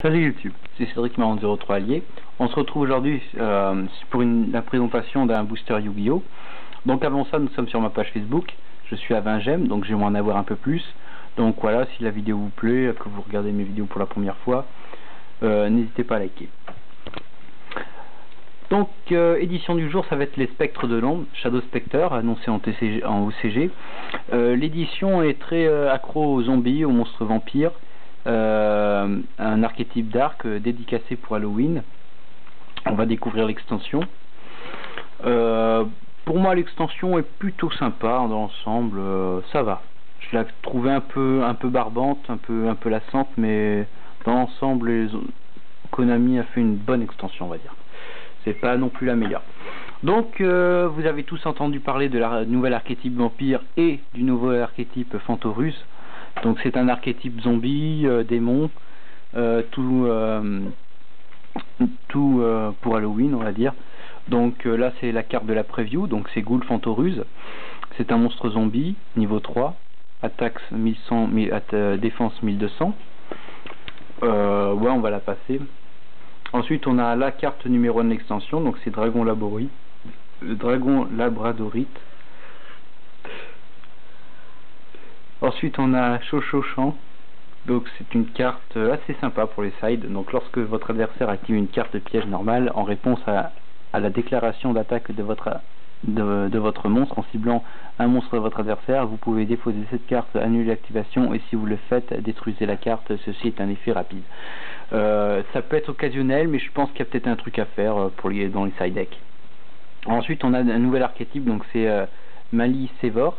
Salut YouTube, c'est Cédric Marron03 Allier. On se retrouve aujourd'hui pour la présentation d'un booster Yu-Gi-Oh! Donc avant ça, nous sommes sur ma page Facebook. Je suis à 20 j'aime, donc j'aimerais en avoir un peu plus. Donc voilà, si la vidéo vous plaît, que vous regardez mes vidéos pour la première fois, n'hésitez pas à liker. Donc édition du jour, ça va être les Spectres de l'ombre, Shadow Spectre, annoncé en OCG. L'édition est très accro aux zombies, aux monstres vampires. Un archétype dark dédicacé pour Halloween. On va découvrir l'extension. Pour moi, l'extension est plutôt sympa dans l'ensemble. Ça va. Je l'ai trouvée un peu barbante, un peu lassante, mais dans l'ensemble, Konami a fait une bonne extension, on va dire. C'est pas non plus la meilleure. Donc, vous avez tous entendu parler de la nouvelle archétype vampire et du nouveau archétype Fantorus. Donc c'est un archétype zombie, démon, tout pour Halloween, on va dire. Donc là c'est la carte de la preview, donc c'est Ghoul Fantorus. C'est un monstre zombie, niveau 3, attaque 1100, défense 1200. Ouais, on va la passer. Ensuite on a la carte numéro 1 de l'extension, donc c'est Dragon Labradorite. Ensuite on a Chochochan, donc c'est une carte assez sympa pour les sides. Donc lorsque votre adversaire active une carte piège normale en réponse à la déclaration d'attaque de votre monstre en ciblant un monstre de votre adversaire, vous pouvez défausser cette carte, annuler l'activation, et si vous le faites, détruisez la carte. Ceci est un effet rapide. Ça peut être occasionnel, mais je pense qu'il y a peut-être un truc à faire dans les side decks. Ensuite on a un nouvel archétype, donc c'est Malicevor.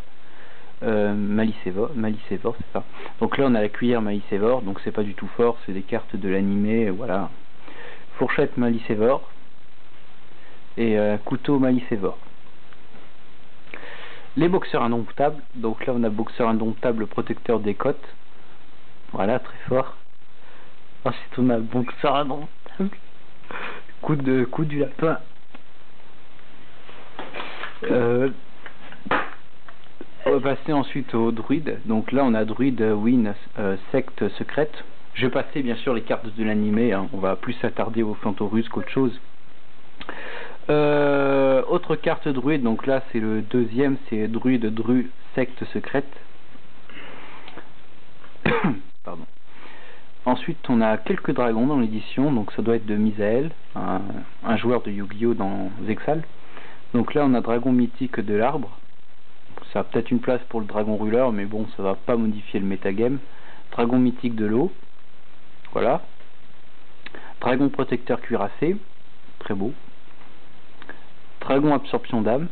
Malicevor, c'est ça. Donc là on a la cuillère Malicevor, donc c'est pas du tout fort, c'est des cartes de l'animé, voilà. Fourchette Malicevor et couteau Malicevor. Les boxeurs indomptables, donc là on a boxeur indomptable, protecteur des côtes, voilà, très fort. Ensuite on a boxeur indomptable, coup du lapin. On va passer ensuite au druide. Donc là on a druide win secte secrète. Je vais passer bien sûr les cartes de l'animé, hein. On va plus s'attarder aux Fantorus qu'autre chose. Autre carte druide, donc là c'est le deuxième, c'est druide secte secrète. Pardon. Ensuite on a quelques dragons dans l'édition, donc ça doit être de Misael, un joueur de Yu-Gi-Oh dans Zexal. Donc là on a dragon mythique de l'arbre. Ça a peut-être une place pour le dragon ruler, mais bon, ça va pas modifier le metagame. Dragon mythique de l'eau, voilà. Dragon protecteur cuirassé, très beau. Dragon absorption d'âme.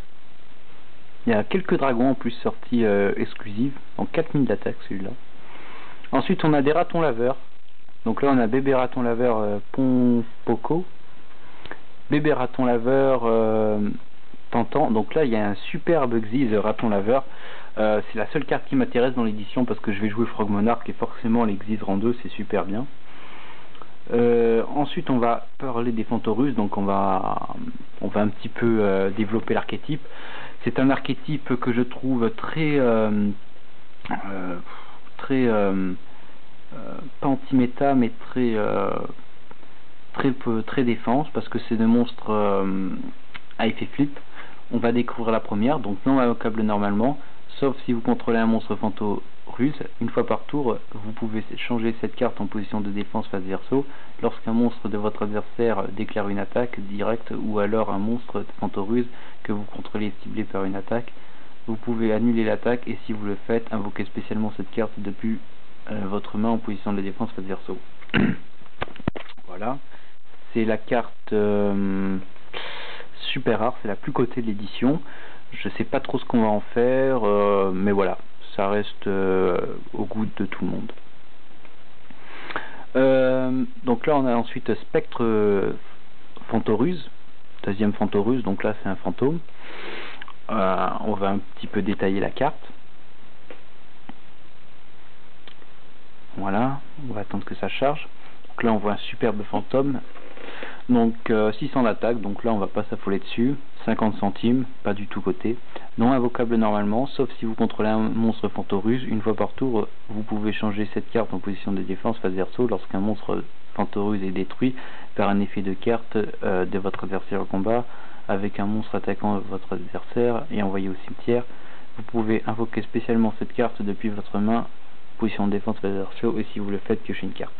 Il y a quelques dragons en plus sortis exclusifs, en 4000 d'attaque celui-là. Ensuite on a des ratons laveurs. Donc là on a bébé raton laveur Poco, bébé raton laveur Tentant. Donc là il y a un superbe Xyz raton laveur. C'est la seule carte qui m'intéresse dans l'édition parce que je vais jouer Frog Monarch et forcément les Xyz rang 2 c'est super bien. Ensuite on va parler des Fantorus, donc on va un petit peu développer l'archétype. C'est un archétype que je trouve très pas anti-méta mais très défense, parce que c'est des monstres à effet flip. On va découvrir la première, donc non invocable normalement, sauf si vous contrôlez un monstre Fantorus. Une fois par tour, vous pouvez changer cette carte en position de défense face verso. Lorsqu'un monstre de votre adversaire déclare une attaque directe, ou alors un monstre Fantorus que vous contrôlez est ciblé par une attaque, vous pouvez annuler l'attaque, et si vous le faites, invoquer spécialement cette carte depuis votre main en position de défense face verso. Voilà, c'est la carte super rare, c'est la plus cotée de l'édition. Je sais pas trop ce qu'on va en faire, mais voilà, ça reste au goût de tout le monde. Donc là on a ensuite Spectre Fantorus, deuxième Fantorus, donc là c'est un fantôme. On va un petit peu détailler la carte. Voilà, on va attendre que ça charge. Donc là on voit un superbe fantôme. Donc 600 d'attaque, donc là on va pas s'affoler dessus. 50 centimes, pas du tout coté. Non invocable normalement, sauf si vous contrôlez un monstre Fantorus. Une fois par tour, vous pouvez changer cette carte en position de défense face verso. Lorsqu'un monstre Fantoruse est détruit par un effet de carte de votre adversaire au combat, avec un monstre attaquant votre adversaire et envoyé au cimetière. Vous pouvez invoquer spécialement cette carte depuis votre main, position de défense face adversaire, et si vous le faites, piocher une carte.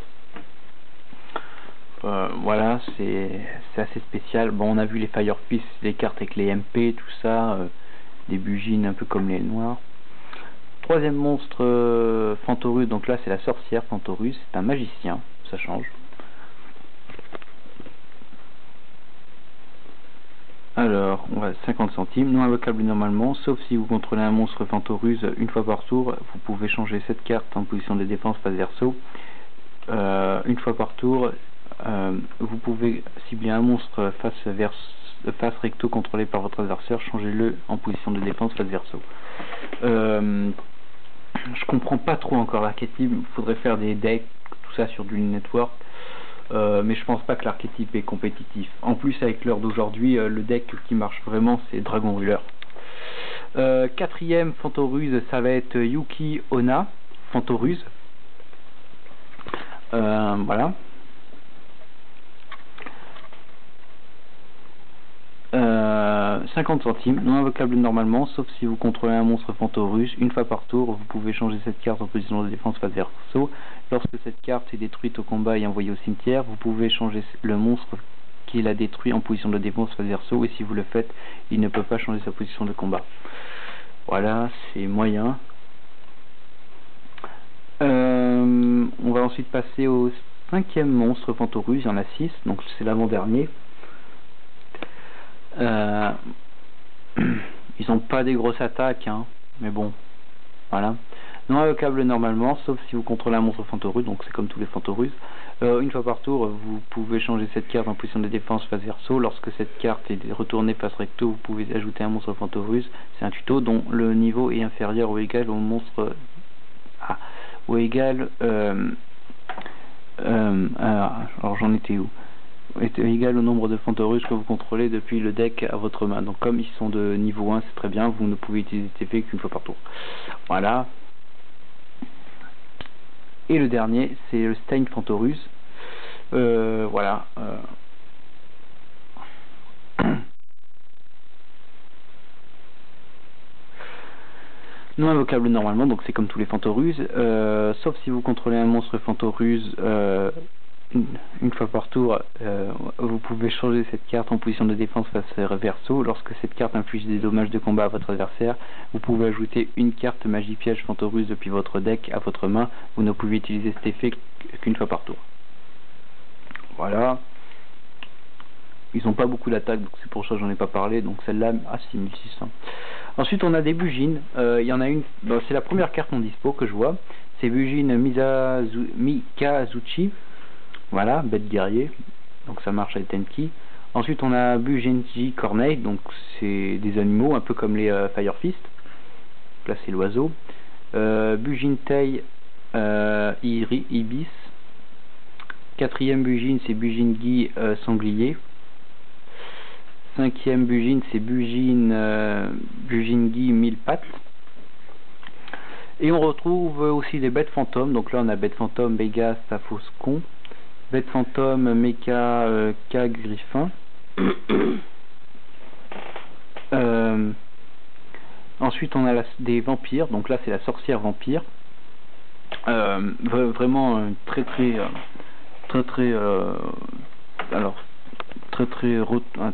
Voilà, c'est assez spécial. Bon, on a vu les Fire Fist, les cartes avec les MP, tout ça, des bugines un peu comme les noirs. Troisième monstre, Fantoruse, donc là c'est la sorcière Fantoruse, c'est un magicien, ça change. Alors, on va 50 centimes, non invocable normalement, sauf si vous contrôlez un monstre Fantoruse une fois par tour, vous pouvez changer cette carte en position de défense face verso. Une fois par tour, vous pouvez cibler un monstre face recto contrôlé par votre adversaire, changez-le en position de défense face verso. Je comprends pas trop encore l'archétype, il faudrait faire des decks, tout ça sur du network, mais je pense pas que l'archétype est compétitif. En plus, avec l'heure d'aujourd'hui, le deck qui marche vraiment, c'est Dragon Ruler. Quatrième Fantoruse, ça va être Yuki Onna, Fantoruse. Voilà. 50 centimes, non invocable normalement, sauf si vous contrôlez un monstre Fantoruse. Une fois par tour, vous pouvez changer cette carte en position de défense face verso. Lorsque cette carte est détruite au combat et envoyée au cimetière, vous pouvez changer le monstre qui l'a détruit en position de défense face verso, et si vous le faites, il ne peut pas changer sa position de combat. Voilà, c'est moyen. On va ensuite passer au cinquième monstre Fantoruse, il y en a 6, donc c'est l'avant-dernier. Ils ont pas des grosses attaques, hein, mais bon, voilà. Non invocable normalement, sauf si vous contrôlez un monstre Fantoruse, donc c'est comme tous les Fantoruse. Une fois par tour, vous pouvez changer cette carte en position de défense face verso. Lorsque cette carte est retournée face recto, vous pouvez ajouter un monstre Fantoruse. C'est un tuto dont le niveau est inférieur ou égal au monstre... ou égal... alors j'en étais où? Est égal au nombre de Fantoruse que vous contrôlez depuis le deck à votre main. Donc comme ils sont de niveau 1, c'est très bien, vous ne pouvez utiliser TP qu'une fois par tour. Voilà. Et le dernier, c'est le Stein Fantoruse. Voilà. Non invocable normalement, donc c'est comme tous les Fantoruse, sauf si vous contrôlez un monstre Fantoruse une fois par tour, vous pouvez changer cette carte en position de défense face verso. Lorsque cette carte inflige des dommages de combat à votre adversaire, vous pouvez ajouter une carte magie piège Fantoruse depuis votre deck à votre main. Vous ne pouvez utiliser cet effet qu'une fois par tour. Voilà. Ils n'ont pas beaucoup d'attaques, donc c'est pour ça que j'en ai pas parlé. Donc celle-là, 6600. Ensuite, on a des bugines. Il y en a une, c'est la première carte en dispo que je vois. C'est Bugine Mikazuchi. Voilà, bête guerrier, donc ça marche avec Tenki. Ensuite on a Bujinji Corneille, donc c'est des animaux, un peu comme les Fire Fist. Là c'est l'oiseau. Bujintei Ibis. Quatrième Bujin, c'est Bujingi Sanglier. Cinquième Bujin, c'est Bujingi Mille Pattes. Et on retrouve aussi des bêtes fantômes, donc là on a bête fantôme Béga Staphoscon. Bête fantôme, Mecha, K-Griffin. Ensuite on a des vampires, donc là c'est la sorcière vampire. Vraiment un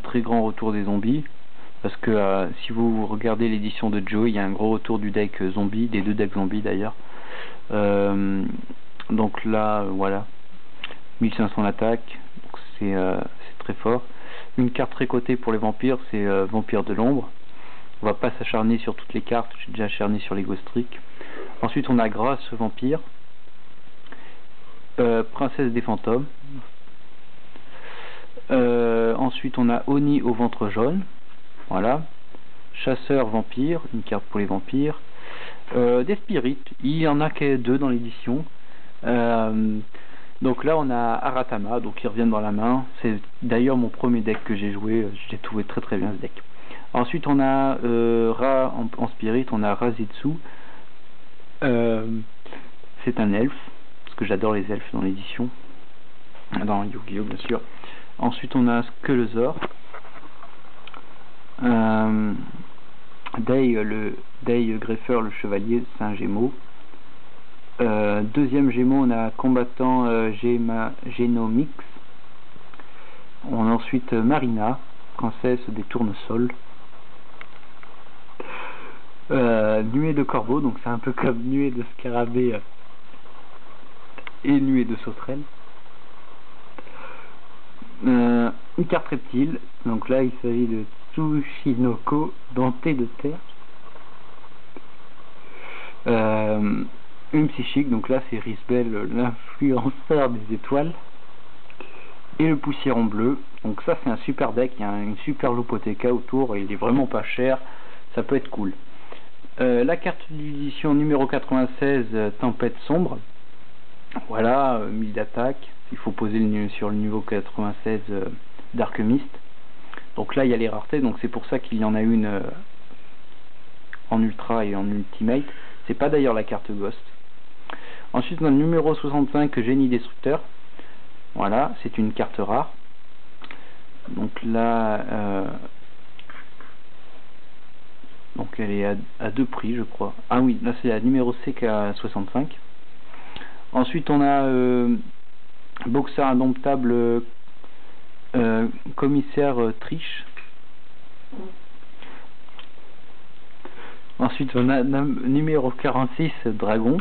très grand retour des zombies. Parce que si vous regardez l'édition de Joe, il y a un gros retour du deck zombie, des deux decks zombies d'ailleurs. Donc là, voilà. 1500 d'attaque, c'est très fort. Une carte très cotée pour les vampires, c'est Vampire de l'ombre. On va pas s'acharner sur toutes les cartes, j'ai déjà acharné sur les Ghost Trick. Ensuite on a Grâce Vampire, Princesse des fantômes. Ensuite on a Oni au ventre jaune, voilà. Chasseur vampire, une carte pour les vampires. Des spirits, il y en a que 2 dans l'édition. Donc là on a Aratama, donc ils reviennent dans la main. C'est d'ailleurs mon premier deck que j'ai joué, j'ai trouvé très bien ce deck. Ensuite on a Ra en spirit, on a Razitsu. C'est un elfe, parce que j'adore les elfes dans l'édition. dans Yu-Gi-Oh bien sûr. Ensuite on a Skullzor, Day Greffer le chevalier, c'est un gémeau. Deuxième gémeau, on a combattant Genomix. On a ensuite Marina, princesse des tournesols. Nuée de corbeau, donc c'est un peu comme nuée de scarabée et nuée de sauterelle. Une carte reptile, donc là il s'agit de Tsushinoko, denté de terre. Une psychique, donc là c'est Risbel, l'influenceur des étoiles. Et le poussiéron bleu, donc ça c'est un super deck, il y a une super Lupoteca autour, il est vraiment pas cher, ça peut être cool. La carte d'édition numéro 96, Tempête sombre. Voilà, 1000 d'attaque, il faut poser sur le niveau 96 Dark Mist. Donc là il y a les raretés, donc c'est pour ça qu'il y en a une en ultra et en ultimate. C'est pas d'ailleurs la carte Ghost. Ensuite on a le numéro 65, Génie Destructeur. Voilà, c'est une carte rare. Donc là, donc elle est à 2 prix je crois. Ah oui, là c'est la numéro CK65. Ensuite on a Boxer indomptable, commissaire Triche. Ensuite on a numéro 46, Dragon.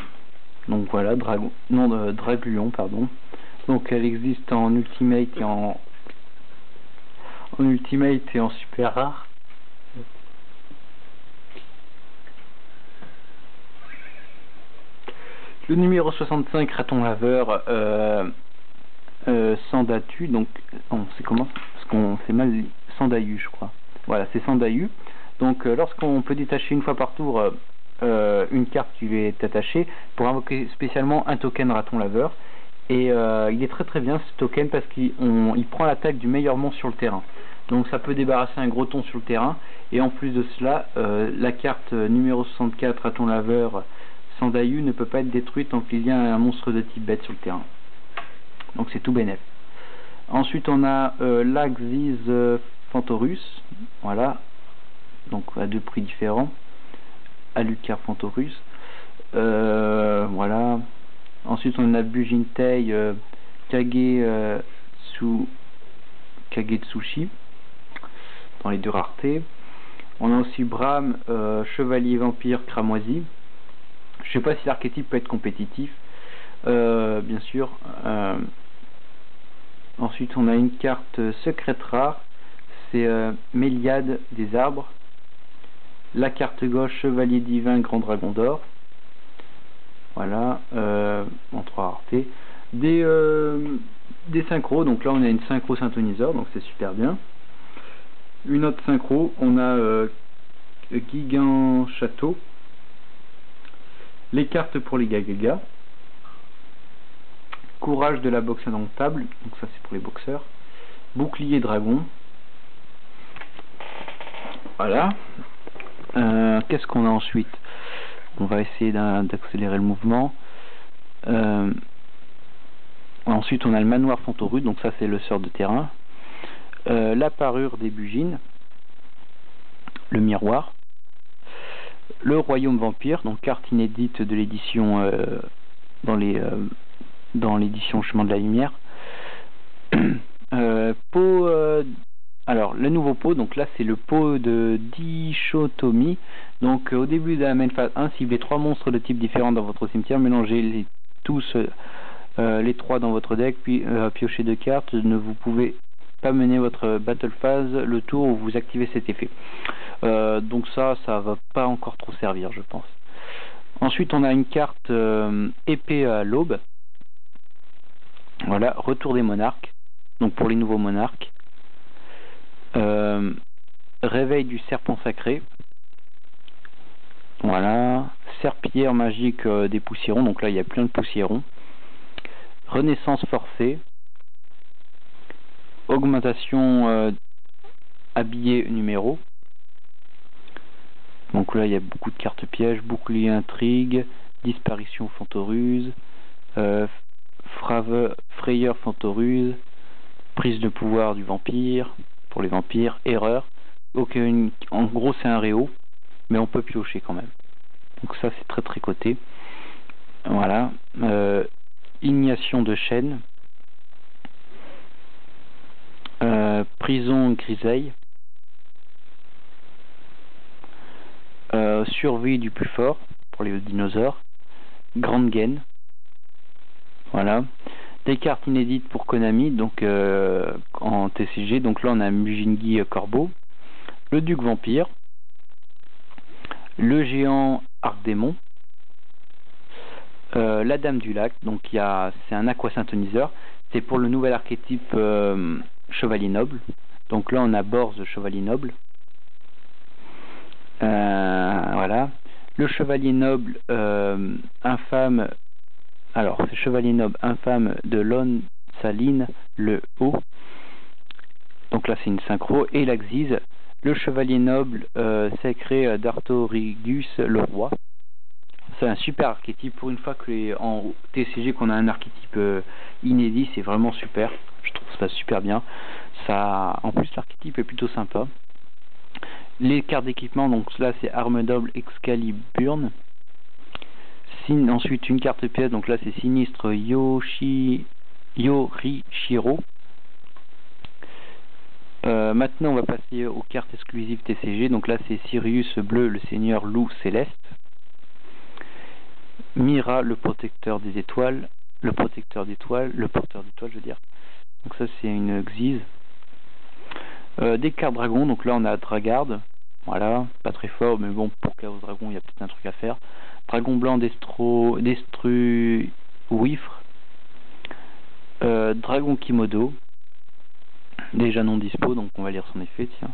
Donc voilà, Dragulion pardon. Donc elle existe en ultimate et en super rare. Le numéro 65, Raton laveur, Sandatu, donc c'est comment? Parce qu'on c'est mal Sandayu je crois. Voilà, c'est Sandayu. Donc lorsqu'on peut détacher une fois par tour une carte qui lui est attachée, pour invoquer spécialement un token Raton laveur. Et il est très très bien ce token parce qu'il prend l'attaque du meilleur monstre sur le terrain. Donc ça peut débarrasser un gros ton sur le terrain. Et en plus de cela, la carte numéro 64, Raton laveur, Sandayu, ne peut pas être détruite tant qu'il y a un monstre de type bête sur le terrain. Donc c'est tout bénef. Ensuite on a l'Axis Phantorus. Voilà. Donc à 2 prix différents. Alucard Phantorus. Voilà. Ensuite on a Bujintei, Kagetsushi dans les 2 raretés. On a aussi Bram, chevalier vampire cramoisi. Je sais pas si l'archétype peut être compétitif, bien sûr. Ensuite on a une carte secrète rare, c'est Méliade des arbres. La carte gauche, chevalier divin grand dragon d'or. Voilà, en 3 raretés. Des synchros, donc là on a une synchro synthoniseur, donc c'est super bien. Une autre synchro, on a Gigan Château. Les cartes pour les Gagaga. Courage de la boxe indomptable, donc ça c'est pour les boxeurs. Bouclier dragon. Voilà. Qu'est-ce qu'on a ensuite? On va essayer d'accélérer le mouvement. Ensuite on a le manoir Fantorus, donc ça c'est le sort de terrain. La parure des Bugines. Le miroir. Le royaume vampire, donc carte inédite de l'édition dans l'édition Chemin de la Lumière. Alors le nouveau pot, donc là c'est le pot de dichotomie. Donc au début de la main phase 1, ciblez 3 monstres de types différents dans votre cimetière, mélangez tous les 3 dans votre deck, puis piochez 2 cartes. Vous pouvez pas mener votre battle phase le tour où vous activez cet effet. Donc ça va pas encore trop servir je pense. Ensuite on a une carte épée à l'aube. Voilà, retour des monarques, donc pour les nouveaux monarques. Réveil du serpent sacré. Voilà, serpillière magique des poussiérons, donc là il y a plein de poussiérons. Renaissance forcée. Augmentation habillé numéro. Donc là il y a beaucoup de cartes pièges, bouclier intrigue, disparition Fantorus, frayeur fantoruse, prise de pouvoir du vampire, pour les vampires, erreur. Donc en gros c'est un réo, mais on peut piocher quand même. Donc ça c'est très très coté. Voilà. Ignation de chaîne. Prison griseille. Survie du plus fort pour les dinosaures. Grande gaine. Voilà. Des cartes inédites pour Konami, donc en TCG. Donc là on a Mujingi Corbeau, le Duc Vampire, le Géant Arc-Démon, la Dame du Lac. Donc c'est un aquasyntoniseur. C'est pour le nouvel archétype Chevalier Noble. Donc là on a Borz Chevalier Noble. Voilà. Le Chevalier Noble infâme. Alors, c'est Chevalier Noble infâme de Lon Saline, le haut. Donc là, c'est une synchro. Et l'Axis, le Chevalier Noble sacré d'Artorigus, le roi. C'est un super archétype. Pour une fois que en TCG qu'on a un archétype inédit, c'est vraiment super. Je trouve ça super bien. En plus, l'archétype est plutôt sympa. Les cartes d'équipement, donc là, c'est Arme Noble Excaliburne. Ensuite une carte pièce, donc là c'est Sinistre Yorishiro. Maintenant on va passer aux cartes exclusives TCG, donc là c'est Sirius Bleu, le Seigneur Loup Céleste. Mira, le protecteur des étoiles, le porteur d'étoiles je veux dire. Donc ça c'est une Xyz. Des cartes dragons, donc là on a Dragard. Voilà, pas très fort, mais bon, pour Chaos Dragon, il y a peut-être un truc à faire. Dragon blanc Destru Wifre. Dragon Kimodo. Déjà non dispo, donc on va lire son effet, tiens.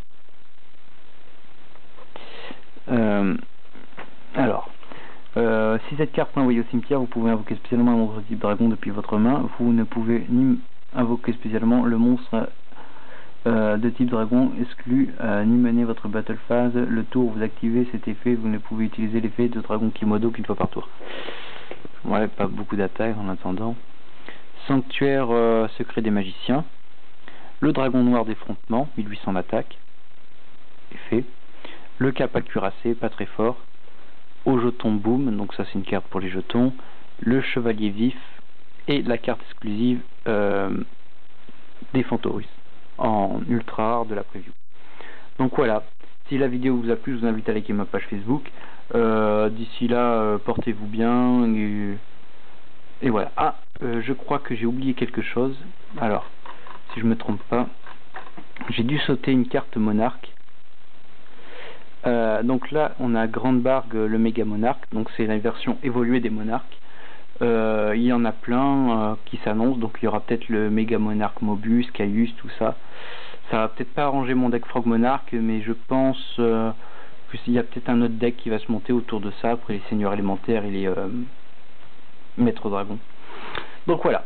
Alors, si cette carte est envoyée au cimetière, vous pouvez invoquer spécialement un monstre type dragon depuis votre main. Vous ne pouvez ni invoquer spécialement le monstre de type dragon exclu, ni mener votre battle phase. Le tour où vous activez cet effet, vous ne pouvez utiliser l'effet de dragon Kimodo qu'une fois par tour. Ouais, pas beaucoup d'attaques en attendant. Sanctuaire secret des magiciens. Le dragon noir d'effrontement, 1800 d'attaque. Effet. Le Kappa cuirassé, pas très fort. Au jeton boom, donc ça c'est une carte pour les jetons. Le chevalier vif. Et la carte exclusive des Fantorus, en ultra rare de la preview. Donc voilà, si la vidéo vous a plu, je vous invite à liker ma page Facebook. D'ici là, portez-vous bien. Et voilà. Ah, je crois que j'ai oublié quelque chose. Alors, si je me trompe pas, j'ai dû sauter une carte monarque. Donc là, on a Grande Bargue, le méga monarque. Donc c'est la version évoluée des monarques. Il y en a plein qui s'annoncent, donc il y aura peut-être le méga monarque Mobus, Caius, tout ça. Ça va peut-être pas arranger mon deck Frog Monarch, mais je pense qu'il y a peut-être un autre deck qui va se monter autour de ça, après les seigneurs élémentaires et les maîtres dragons. Donc voilà.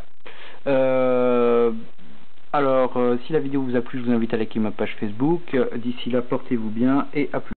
Alors, si la vidéo vous a plu, je vous invite à liker ma page Facebook. D'ici là, portez-vous bien et à plus.